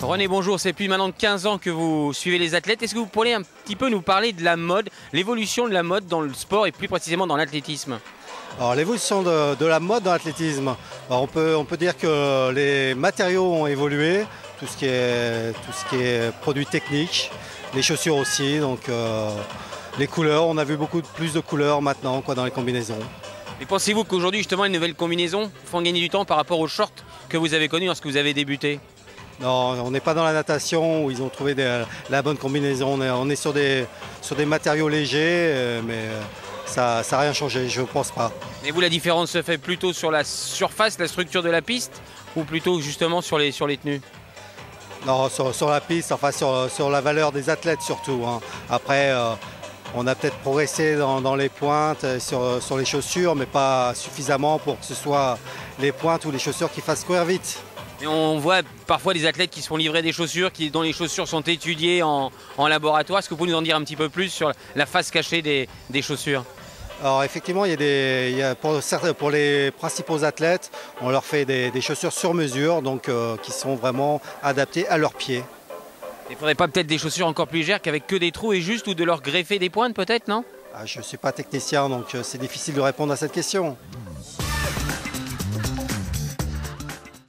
René, bonjour, c'est depuis maintenant 15 ans que vous suivez les athlètes. Est-ce que vous pourriez un petit peu nous parler de la mode, l'évolution de la mode dans le sport et plus précisément dans l'athlétisme? Alors l'évolution de la mode dans l'athlétisme, on peut dire que les matériaux ont évolué, tout ce qui est produits techniques, les chaussures aussi, donc les couleurs, on a vu beaucoup plus de couleurs maintenant dans les combinaisons. Et pensez-vous qu'aujourd'hui justement les nouvelles combinaisons font gagner du temps par rapport aux shorts que vous avez connus lorsque vous avez débuté? Non, on n'est pas dans la natation où ils ont trouvé la bonne combinaison, on est sur des matériaux légers, mais ça n'a rien changé, je ne pense pas. Et vous, la différence se fait plutôt sur la surface, la structure de la piste, ou plutôt justement sur les tenues? Non, sur la piste, enfin sur la valeur des athlètes surtout, hein. Après, on a peut-être progressé dans les pointes, sur les chaussures, mais pas suffisamment pour que ce soit les pointes ou les chaussures qui fassent courir vite. Et on voit parfois des athlètes qui se font livrer des chaussures, dont les chaussures sont étudiées en laboratoire. Est-ce que vous pouvez nous en dire un petit peu plus sur la face cachée des chaussures? Alors effectivement, pour les principaux athlètes, on leur fait des chaussures sur mesure, donc qui sont vraiment adaptées à leurs pieds. Il ne faudrait pas peut-être des chaussures encore plus légères qu'avec que des trous et juste, ou de leur greffer des pointes peut-être, non? Je ne suis pas technicien, donc c'est difficile de répondre à cette question.